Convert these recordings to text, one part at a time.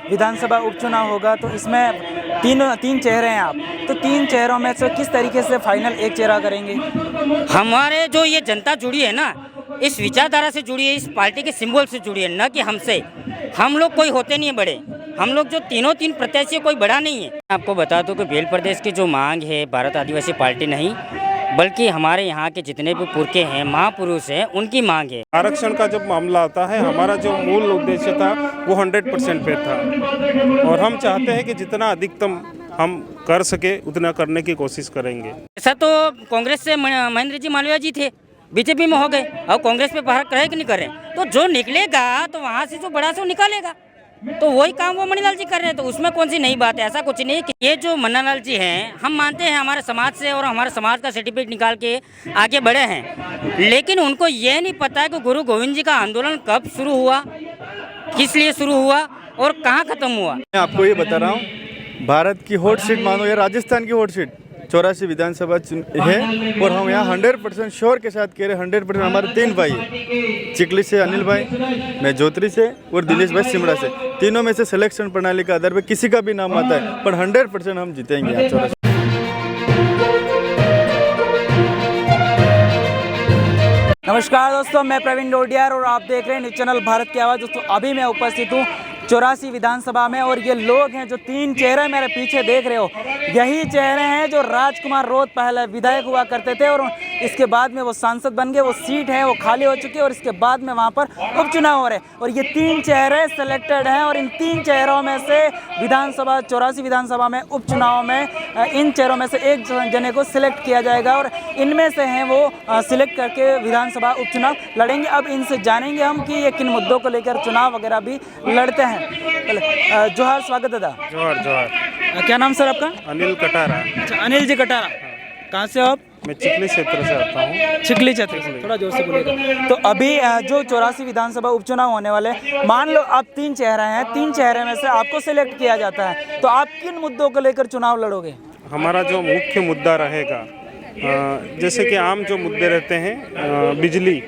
विधानसभा उपचुनाव होगा, तो इसमें तीन चेहरे हैं आप, तो तीन चेहरों में से किस तरीके से फाइनल एक चेहरा करेंगे? हमारे जो ये जनता जुड़ी है ना, इस विचारधारा से जुड़ी है, इस पार्टी के सिंबल से जुड़ी है, न कि हमसे। हम लोग कोई होते नहीं है बड़े, हम लोग जो तीन प्रत्याशी कोई बड़ा नहीं है। आपको बता दूं कि भेल प्रदेश की जो मांग है भारत आदिवासी पार्टी नहीं, बल्कि हमारे यहाँ के जितने भी पुरखे हैं, महापुरुष हैं, उनकी मांग है। आरक्षण का जब मामला आता है, हमारा जो मूल उद्देश्य था वो 100% पे था, और हम चाहते हैं कि जितना अधिकतम हम कर सके उतना करने की कोशिश करेंगे। ऐसा तो कांग्रेस से महेंद्र जी मालवीय जी थे, बीजेपी में हो गए, अब कांग्रेस पे बाहर करे कि नहीं करे, तो जो निकलेगा तो वहाँ से जो बड़ा से वो निकालेगा, तो वही काम वो मनीलाल जी कर रहे हैं, तो उसमें कौन सी नई बात है? ऐसा कुछ नहीं कि ये जो मन्नालाल जी हैं, हम मानते हैं हमारे समाज से और हमारे समाज का सर्टिफिकेट निकाल के आगे बढ़े हैं, लेकिन उनको ये नहीं पता है कि गुरु गोविंद जी का आंदोलन कब शुरू हुआ, किस लिए शुरू हुआ और कहाँ खत्म हुआ। मैं आपको ये बता रहा हूँ, भारत की हॉट सीट मानो या राजस्थान की हॉट सीट 84 विधानसभा है, और हम यहाँ 100% श्योर के साथ कह रहे 100%। हमारे 3 भाई हैं, चिखली से अनिल भाई, मैं जोत्री से और दिनेश भाई सिमड़ा से, तीनों में से सिलेक्शन प्रणाली के आधार पर किसी का भी नाम आता है, पर 100% हम जीतेंगे यहाँ 84। नमस्कार दोस्तों, मैं प्रवीण डोडियार और आप देख रहे हैं न्यूज़ चैनल भारत की आवाज़। दोस्तों अभी मैं उपस्थित हूँ 84 विधानसभा में, और ये लोग हैं जो 3 चेहरे मेरे पीछे देख रहे हो, यही चेहरे हैं जो राजकुमार रोत पहले विधायक हुआ करते थे, और इसके बाद में वो सांसद बन गए। वो सीट है वो खाली हो चुकी है, और इसके बाद में वहाँ पर उपचुनाव हो रहे हैं, और ये 3 चेहरे सेलेक्टेड हैं, और इन 3 चेहरों में से विधानसभा 84 विधानसभा में उपचुनाव में इन चेहरों में से एक जने को सिलेक्ट किया जाएगा, और इनमें से हैं वो सिलेक्ट करके विधानसभा उपचुनाव लड़ेंगे। अब इनसे जानेंगे हम कि ये किन मुद्दों को लेकर चुनाव वगैरह भी लड़ते हैं। जोहार, स्वागत दादा। जोहार जोहार। क्या नाम सर आपका? अनिल कटारा। अच्छा, अनिल जी कटारा, कहाँ से हो आप? मैं चिखली क्षेत्र से आता हूँ। चिखली क्षेत्र से, थोड़ा जोर से बोलिएगा। तो अभी जो 84 विधानसभा उपचुनाव होने वाले, मान लो आप 3 चेहरे हैं, 3 चेहरे में से आपको सिलेक्ट किया जाता है, तो आप किन मुद्दों को लेकर चुनाव लड़ोगे? हमारा जो मुख्य मुद्दा रहेगा, जैसे कि आम जो मुद्दे रहते हैं, बिजली,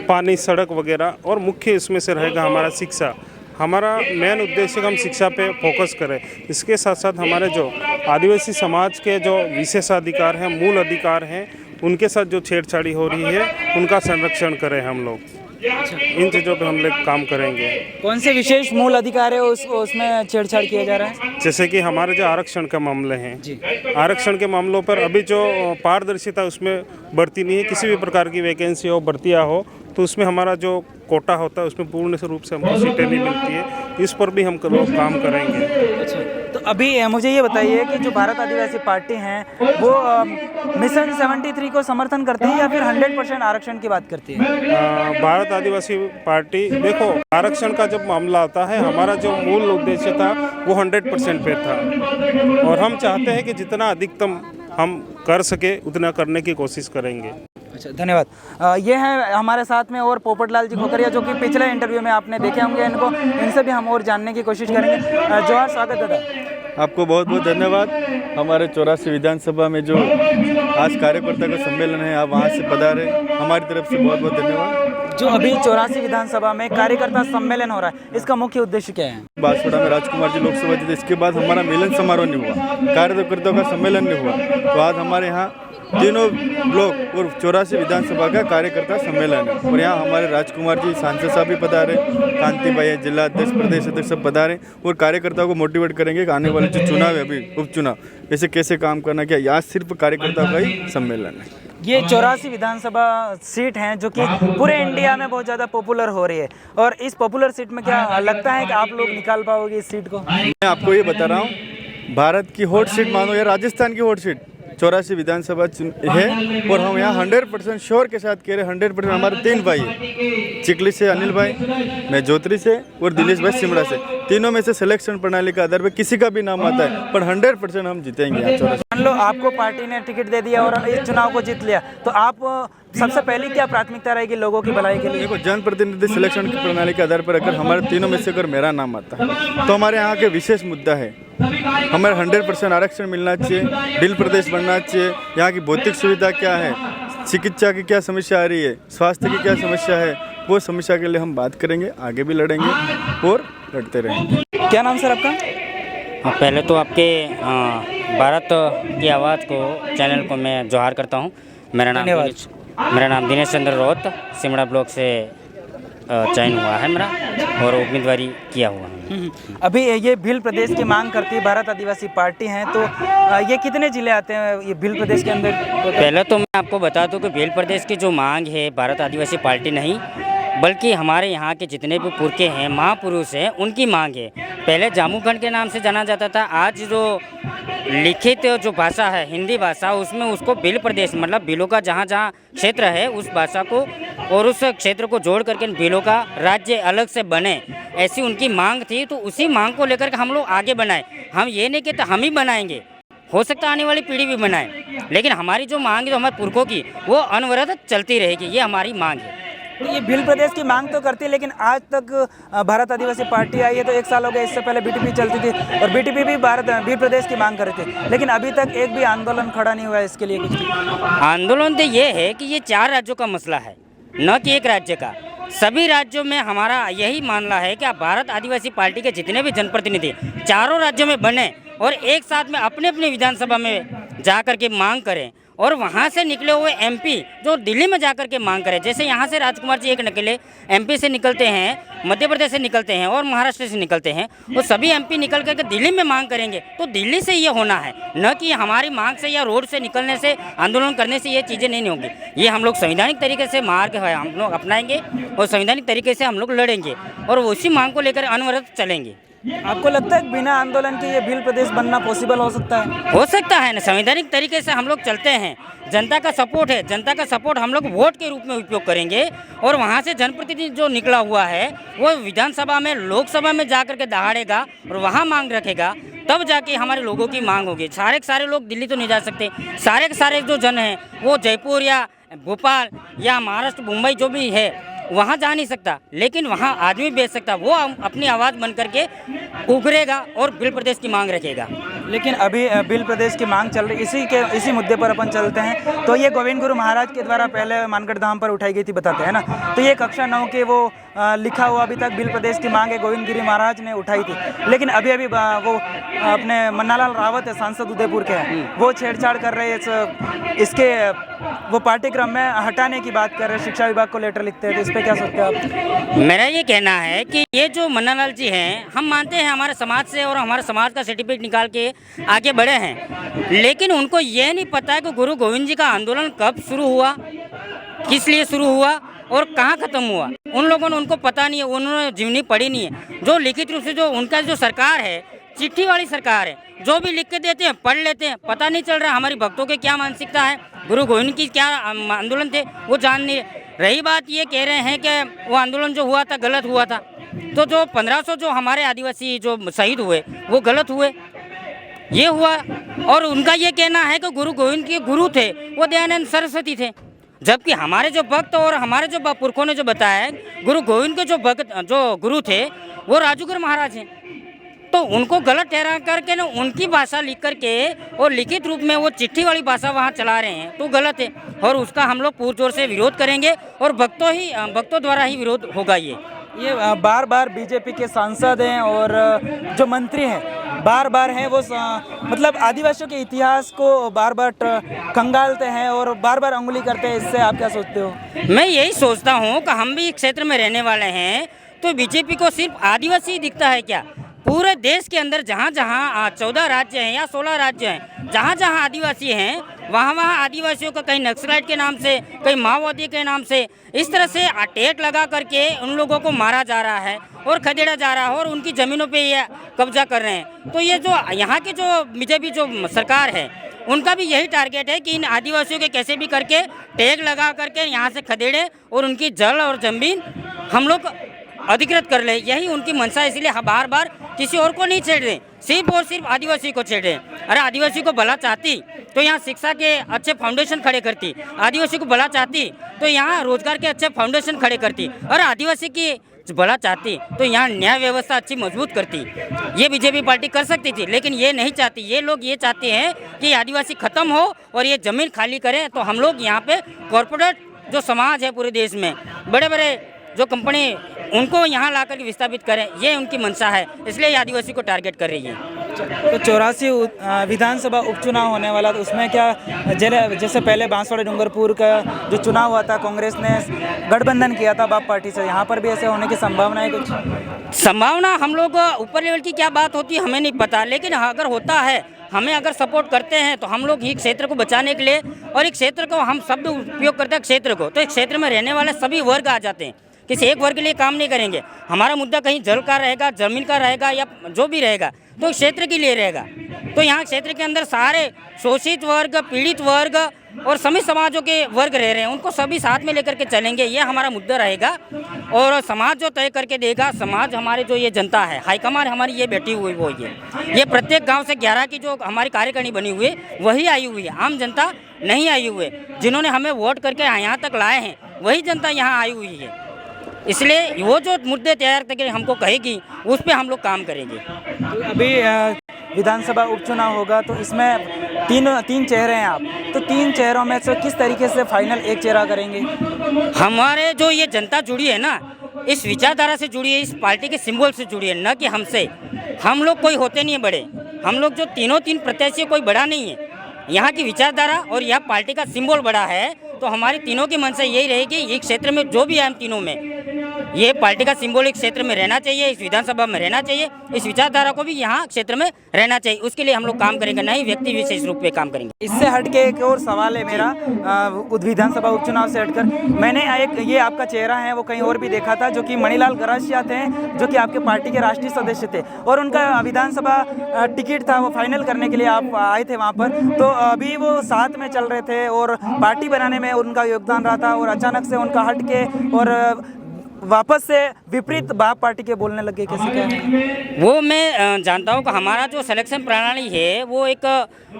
पानी, सड़क वगैरह, और मुख्य इसमें से रहेगा हमारा शिक्षा। हमारा मेन उद्देश्य हम शिक्षा पे फोकस करें। इसके साथ साथ हमारे जो आदिवासी समाज के जो विशेषाधिकार हैं, मूल अधिकार हैं, उनके साथ जो छेड़छाड़ी हो रही है उनका संरक्षण करें हम लोग। इन चीज़ों पे हम लोग काम करेंगे। कौन से विशेष मूल अधिकार है उसमें छेड़छाड़ किया जा रहा है? जैसे कि हमारे जो आरक्षण के मामले हैं जी, आरक्षण के मामलों पर अभी जो पारदर्शिता उसमें बढ़ती नहीं है। किसी भी प्रकार की वैकेंसी हो, भर्तियाँ हो, तो उसमें हमारा जो कोटा होता है उसमें पूर्ण रूप से हमको सीटें नहीं मिलती है। इस पर भी हम काम करेंगे। अच्छा, तो अभी मुझे ये बताइए कि जो भारत आदिवासी पार्टी हैं वो मिशन 73 को समर्थन करती है या फिर 100% आरक्षण की बात करती है? भारत आदिवासी पार्टी, देखो, आरक्षण का जब मामला आता है, हमारा जो मूल उद्देश्य था वो 100% पे था, और हम चाहते हैं कि जितना अधिकतम हम कर सके उतना करने की कोशिश करेंगे। अच्छा, धन्यवाद। ये है हमारे साथ में और पोपटलाल जी खोकरिया, जो कि पिछले इंटरव्यू में आपने देखे होंगे इनको, इनसे भी हम और जानने की कोशिश करेंगे। जोहार, स्वागत दादा। आपको बहुत बहुत धन्यवाद। हमारे 84 विधानसभा में जो आज कार्यकर्ता का सम्मेलन है, आप वहाँ से पधारे, हमारी तरफ से बहुत बहुत धन्यवाद। जो अभी 84 विधानसभा में कार्यकर्ता सम्मेलन हो रहा है, इसका मुख्य उद्देश्य क्या है? बांसवाड़ा में राजकुमार जी लोकसभा जीते, इसके बाद हमारा मिलन समारोह नहीं हुआ, कार्यकर्ताओं का सम्मेलन नहीं हुआ, तो आज हमारे यहाँ तीनों ब्लॉक और 84 विधानसभा का कार्यकर्ता सम्मेलन है, और यहाँ हमारे राजकुमार जी सांसद साहब भी पधारे, कांति भाई जिला अध्यक्ष, प्रदेश अध्यक्ष सब पधारे, और कार्यकर्ताओं को मोटिवेट करेंगे कि आने वाले जो चुनाव है, अभी उपचुनाव, ऐसे कैसे काम करना, क्या यहाँ सिर्फ कार्यकर्ताओं का ही सम्मेलन है। ये 84 विधानसभा सीट हैं जो कि पूरे इंडिया में बहुत ज़्यादा पॉपुलर हो रही है, और इस पॉपुलर सीट में क्या लगता है कि आप लोग निकाल पाओगे इस सीट को? मैं आपको ये बता रहा हूँ, भारत की हॉट सीट मानो या राजस्थान की हॉट सीट 84 विधानसभा है, और हम यहाँ 100% श्योर के साथ कह रहे 100%। हमारे 3 भाई हैं, चिखली से अनिल भाई, मैं जोत्री से और दिनेश भाई सिमड़ा से, तीनों में से सिलेक्शन प्रणाली के आधार पर किसी का भी नाम आता है, पर 100% हम जीतेंगे यहाँ 84। मान लो आपको पार्टी ने टिकट दे दिया और इस चुनाव को जीत लिया, तो आप सबसे पहली क्या प्राथमिकता रहेगी लोगों की भलाई के लिए? देखो, जनप्रतिनिधि सिलेक्शन की प्रणाली के आधार पर अगर हमारे तीनों में से अगर मेरा नाम आता है, तो हमारे यहाँ के विशेष मुद्दा है, हमें 100% आरक्षण मिलना चाहिए, डील प्रदेश बनना चाहिए, यहाँ की भौतिक सुविधा क्या है, चिकित्सा की क्या समस्या आ रही है, स्वास्थ्य की क्या समस्या है, वो समस्या के लिए हम बात करेंगे, आगे भी लड़ेंगे और लड़ते रहेंगे। क्या नाम सर आपका? पहले तो आपके भारत की आवाज़ को चैनल को मैं जोहार करता हूँ। मेरा नाम दिनेश चंद्र रोहत सिमड़ा ब्लॉक से चयन हुआ है मेरा और उम्मीदवारी किया हुआ है। अभी ये भील प्रदेश की मांग करती है भारत आदिवासी पार्टी है, तो ये कितने जिले आते हैं ये भील प्रदेश के अंदर? पहले तो मैं आपको बता दूं कि भील प्रदेश की जो मांग है भारत आदिवासी पार्टी नहीं बल्कि हमारे यहाँ के जितने भी पुरखे हैं, महापुरुष हैं, उनकी मांग है। पहले जामुखंड के नाम से जाना जाता था, आज जो लिखित जो भाषा है हिंदी भाषा, उसमें उसको भील प्रदेश मतलब भीलों का जहाँ जहाँ क्षेत्र है उस भाषा को और उस क्षेत्र को जोड़ करके भीलों का राज्य अलग से बने, ऐसी उनकी मांग थी। तो उसी मांग को लेकर के हम लोग आगे बढ़ाए। हम ये नहीं कहते हम ही बनाएंगे, हो सकता है आने वाली पीढ़ी भी बनाए, लेकिन हमारी जो मांग है जो हमारे पुरखों की वो अनवरत चलती रहेगी, ये हमारी मांग है। तो ये भील प्रदेश की मांग तो करती है, लेकिन आज तक भारत आदिवासी पार्टी आई है तो 1 साल हो गया। इससे पहले बीटीपी चलती थी और बीटीपी भी भील प्रदेश की मांग कर रही थी, लेकिन अभी तक एक भी आंदोलन खड़ा नहीं हुआ है इसके लिए कुछ। आंदोलन तो ये है कि ये 4 राज्यों का मसला है, न कि एक राज्य का। सभी राज्यों में हमारा यही मानना है कि भारत आदिवासी पार्टी के जितने भी जनप्रतिनिधि चारों राज्यों में बने और एक साथ में अपने अपने विधानसभा में जा कर के मांग करें और वहाँ से निकले हुए एमपी जो दिल्ली में जाकर के मांग करें। जैसे यहाँ से राजकुमार जी एक निकले, एमपी से निकलते हैं, मध्य प्रदेश से निकलते हैं और महाराष्ट्र से निकलते हैं, वो सभी एमपी निकल करके दिल्ली में मांग करेंगे। तो दिल्ली से ये होना है, न कि हमारी मांग से या रोड से निकलने से आंदोलन करने से ये चीज़ें नहीं होंगी। ये हम लोग संवैधानिक तरीके से मार्ग है हम लोग अपनाएंगे और संवैधानिक तरीके से हम लोग लड़ेंगे और उसी मांग को लेकर अनवरत चलेंगे। आपको लगता है बिना आंदोलन के ये भील प्रदेश बनना पॉसिबल हो सकता है? हो सकता है ना, संवैधानिक तरीके से हम लोग चलते हैं, जनता का सपोर्ट है, जनता का सपोर्ट हम लोग वोट के रूप में उपयोग करेंगे और वहाँ से जनप्रतिनिधि जो निकला हुआ है वो विधानसभा में लोकसभा में जा कर के दहाड़ेगा और वहाँ मांग रखेगा, तब जाके हमारे लोगों की मांग होगी। सारे के सारे लोग दिल्ली तो नहीं जा सकते, सारे के सारे जो जन हैं वो जयपुर या भोपाल या महाराष्ट्र मुंबई जो भी है वहाँ जा नहीं सकता, लेकिन वहाँ आदमी बेच सकता, वो अपनी आवाज़ बन करके उभरेगा और भील प्रदेश की मांग रखेगा। लेकिन अभी भील प्रदेश की मांग चल रही, इसी मुद्दे पर अपन चलते हैं। तो ये गोविंद गुरु महाराज के द्वारा पहले मानगढ़ धाम पर उठाई गई थी, बताते हैं ना। तो ये कक्षा 9 के वो लिखा हुआ अभी तक भील प्रदेश की मांग है, गोविंद गिरी महाराज ने उठाई थी, लेकिन अभी वो अपने मन्नालाल रावत है, सांसद उदयपुर के हैं, वो छेड़छाड़ कर रहे हैं इसके वो पाठ्यक्रम में हटाने की बात कर रहे हैं, शिक्षा विभाग को लेटर लिखते हैं। तो इस पर क्या सोचते हैं आप? मेरा ये कहना है कि ये जो मन्नालाल जी हैं, हम मानते हैं हमारे समाज से और हमारे समाज का सर्टिफिकेट निकाल के आगे बढ़े हैं, लेकिन उनको ये नहीं पता है कि गुरु गोविंद जी का आंदोलन कब शुरू हुआ, किस लिए शुरू हुआ और कहाँ ख़त्म हुआ। उन लोगों ने उनको पता नहीं है, उन्होंने जीवनी पढ़ी नहीं है। जो लिखित रूप से जो उनका जो सरकार है, चिट्ठी वाली सरकार है, जो भी लिख के देते हैं पढ़ लेते हैं, पता नहीं चल रहा हमारी भक्तों की क्या मानसिकता है, गुरु गोविंद की क्या आंदोलन थे वो जान नहीं रही। बात ये कह रहे हैं कि वो आंदोलन जो हुआ था गलत हुआ था, तो जो 1500 जो हमारे आदिवासी जो शहीद हुए वो गलत हुए, ये हुआ। और उनका ये कहना है कि गुरु गोविंद के गुरु थे वो दयानंद सरस्वती थे, जबकि हमारे जो भक्त और हमारे जो पुरखों ने जो बताया गुरु गोविंद के जो भक्त जो गुरु थे वो राजूगर महाराज हैं। तो उनको गलत ठहरा करके ना उनकी भाषा लिख करके और लिखित रूप में वो चिट्ठी वाली भाषा वहाँ चला रहे हैं, तो गलत है और उसका हम लोग पुरजोर से विरोध करेंगे और भक्तों द्वारा ही विरोध होगा। ये बार बार बीजेपी के सांसद हैं और जो मंत्री हैं बार बार हैं वो मतलब आदिवासियों के इतिहास को बार बार खंगालते हैं और बार बार उंगली करते हैं। इससे आप क्या सोचते हो? मैं यही सोचता हूँ कि हम भी इस क्षेत्र में रहने वाले हैं, तो बीजेपी को सिर्फ आदिवासी दिखता है क्या? पूरे देश के अंदर जहाँ जहाँ 14 राज्य हैं या 16 राज्य हैं, जहाँ जहाँ आदिवासी हैं वहाँ आदिवासियों को कहीं नक्सलाइट के नाम से, कहीं माओवादी के नाम से इस तरह से अटैक लगा करके उन लोगों को मारा जा रहा है और खदेड़ा जा रहा है और उनकी ज़मीनों पे ये कब्जा कर रहे हैं। तो ये जो यहाँ के जो बीजेपी जो सरकार है उनका भी यही टारगेट है कि इन आदिवासियों के कैसे भी करके टैग लगा करके यहाँ से खदेड़े और उनकी जल और ज़मीन हम लोग अधिकृत कर ले, यही उनकी मंशा है। इसलिए बार बार किसी और को नहीं छेड़ रहे, सिर्फ और सिर्फ आदिवासी को छेड़ रहे। अरे आदिवासी को भला चाहती तो यहाँ शिक्षा के अच्छे फाउंडेशन खड़े करती, आदिवासी को भला चाहती तो यहाँ रोजगार के अच्छे फाउंडेशन खड़े करती, और आदिवासी की भला चाहती तो यहाँ न्याय व्यवस्था अच्छी मजबूत करती। ये बीजेपी पार्टी कर सकती थी, लेकिन ये नहीं चाहती। ये लोग ये चाहते हैं कि आदिवासी खत्म हो और ये ज़मीन खाली करें। तो हम लोग यहाँ पे कॉरपोरेट जो समाज है पूरे देश में, बड़े बड़े जो कंपनी उनको यहाँ ला करके विस्थापित करें, ये उनकी मंशा है, इसलिए ये आदिवासी को टारगेट कर रही है। तो 84 विधानसभा उपचुनाव होने वाला, तो उसमें क्या जैसे पहले बांसवाड़ा डूंगरपुर का जो चुनाव हुआ था, कांग्रेस ने गठबंधन किया था बाप पार्टी से, यहाँ पर भी ऐसे होने की संभावना है? कुछ संभावना हम लोग ऊपर लेवल की क्या बात होती है हमें नहीं पता, लेकिन अगर होता है, हमें अगर सपोर्ट करते हैं तो हम लोग ही क्षेत्र को बचाने के लिए, और एक क्षेत्र को हम शब्द उपयोग करते हैं क्षेत्र को, तो एक क्षेत्र में रहने वाले सभी वर्ग आ जाते हैं, किसी एक वर्ग के लिए काम नहीं करेंगे। हमारा मुद्दा कहीं जल का रहेगा, जमीन का रहेगा, या जो भी रहेगा तो क्षेत्र के लिए रहेगा। तो यहाँ क्षेत्र के अंदर सारे शोषित वर्ग, पीड़ित वर्ग और सभी समाजों के वर्ग रह रहे हैं, उनको सभी साथ में लेकर के चलेंगे, ये हमारा मुद्दा रहेगा। और समाज जो तय करके देगा, समाज हमारे जो ये जनता है, हाईकमान हमारी ये बैठी हुई वो ये प्रत्येक गांव से 11 की जो हमारी कार्यकारिणी बनी हुई है वही आई हुई है, आम जनता नहीं आई हुई है। जिन्होंने हमें वोट करके यहाँ तक लाए हैं वही जनता यहाँ आई हुई है, इसलिए वो जो मुद्दे तैयार करके हमको कहेगी उस पर हम लोग काम करेंगे। तो अभी विधानसभा उपचुनाव होगा, तो इसमें तीन चेहरे हैं आप, तो 3 चेहरों में से किस तरीके से फाइनल एक चेहरा करेंगे? हमारे जो ये जनता जुड़ी है ना, इस विचारधारा से जुड़ी है, इस पार्टी के सिंबल से जुड़ी है, न कि हमसे। हम लोग कोई होते नहीं है बड़े, हम लोग जो तीन प्रत्याशी कोई बड़ा नहीं है। यहाँ की विचारधारा और यह पार्टी का सिंबल बड़ा है, तो हमारी तीनों की मंशा यही रहेगी, इस क्षेत्र में जो भी है हम तीनों में ये पार्टी का सिंबल इस क्षेत्र में रहना चाहिए, इस विधानसभा में रहना चाहिए, इस विचारधारा को भी यहाँ क्षेत्र में रहना चाहिए। उसके लिए हम लोग काम करेंगे, नहीं व्यक्ति विशेष रूप में काम करेंगे। इससे हटके एक और सवाल है मेरा, विधानसभा उपचुनाव से हटकर मैंने एक ये आपका चेहरा है वो कहीं और भी देखा था, जो कि मणिलाल गरासिया थे, जो कि आपके पार्टी के राष्ट्रीय सदस्य थे, और उनका विधानसभा टिकट था वो फाइनल करने के लिए आप आए थे वहाँ पर। तो अभी वो साथ में चल रहे थे और पार्टी बनाने में उनका योगदान रहा था, और अचानक से उनका हटके और वापस से विपरीत बाप पार्टी के बोलने लगे, कैसे क्या है? वो मैं जानता हूँ कि हमारा जो सिलेक्शन प्रणाली है वो एक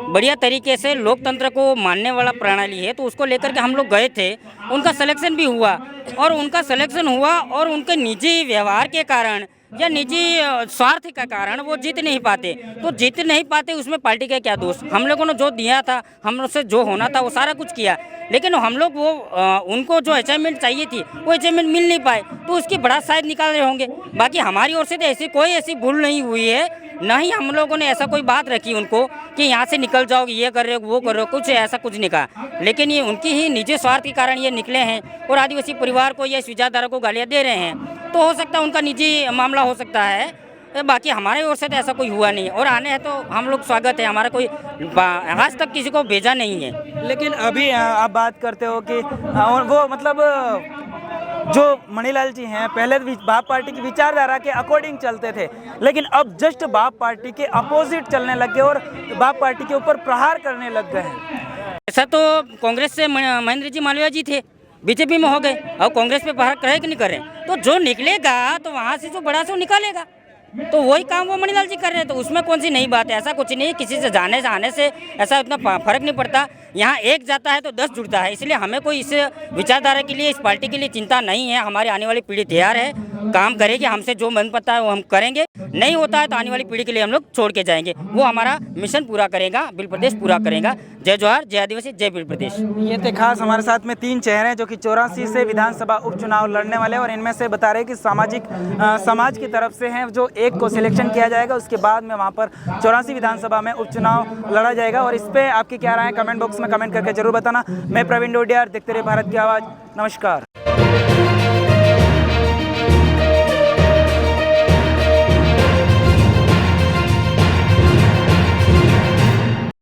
बढ़िया तरीके से लोकतंत्र को मानने वाला प्रणाली है, तो उसको लेकर के हम लोग गए थे, उनका सिलेक्शन भी हुआ, और उनका सिलेक्शन हुआ और उनके निजी व्यवहार के कारण या निजी स्वार्थ के कारण वो जीत नहीं पाते। तो जीत नहीं पाते उसमें पार्टी का क्या दोष? हम लोगों ने जो दिया था, हम लोग से जो होना था वो सारा कुछ किया, लेकिन हम लोग वो उनको जो अचीवमेंट चाहिए थी वो अचीवमेंट मिल नहीं पाए, तो उसकी बड़ा शायद निकाल रहे होंगे। बाकी हमारी ओर से तो ऐसी कोई ऐसी भूल नहीं हुई है, ना ही हम लोगों ने ऐसा कोई बात रखी उनको कि यहाँ से निकल जाओगे, ये कर रहे हो वो कर रहे हो, कुछ ऐसा कुछ नहीं कहा। लेकिन ये उनकी ही निजी स्वार्थ के कारण ये निकले हैं और आदिवासी परिवार को या इस विचारधारा को गालियाँ दे रहे हैं, तो हो सकता है उनका निजी मामला हो सकता है। बाकी हमारे ओर से तो ऐसा कोई हुआ नहीं, और आने हैं तो हम लोग स्वागत है, हमारा कोई आज तक किसी को भेजा नहीं है। लेकिन अभी आप बात करते हो कि वो मतलब जो मणिलाल जी हैं पहले बाप पार्टी की विचारधारा के अकॉर्डिंग चलते थे, लेकिन अब जस्ट बाप पार्टी के अपोजिट चलने लग गए और बाप पार्टी के ऊपर प्रहार करने लग गए हैं। ऐसा तो कांग्रेस से महेंद्र जी मालवीय जी थे, बीजेपी में हो गए, और कांग्रेस पे प्रहार करे कि नहीं करे, तो जो निकलेगा तो वहाँ से जो बड़ा से निकालेगा, तो वही काम वो मणिलाल जी कर रहे हैं, तो उसमें कौन सी नई बात है? ऐसा कुछ नहीं, किसी से जाने से आने से ऐसा उतना फर्क नहीं पड़ता। यहाँ एक जाता है तो 10 जुड़ता है, इसलिए हमें कोई इस विचारधारा के लिए, इस पार्टी के लिए चिंता नहीं है। हमारी आने वाली पीढ़ी तैयार है, काम करेगी, हमसे जो मन पड़ता है वो हम करेंगे, नहीं होता है तो आने वाली पीढ़ी के लिए हम लोग छोड़ के जाएंगे, वो हमारा मिशन पूरा करेगा, बिल प्रदेश पूरा करेगा। जय जोहार, जय आदिवासी, जय बिल प्रदेश। ये थे खास हमारे साथ में 3 चेहरे हैं जो कि 84 से विधानसभा उपचुनाव लड़ने वाले, और इनमें से बता रहे कि समाज की तरफ से हैं, जो एक को सिलेक्शन किया जाएगा, उसके बाद में वहाँ पर 84 विधानसभा में उपचुनाव लड़ा जाएगा। और इस पर आपकी क्या राय है कमेंट बॉक्स में कमेंट करके जरूर बताना। मैं प्रवीण डोडियार, देखते रहिए भारत की आवाज़। नमस्कार।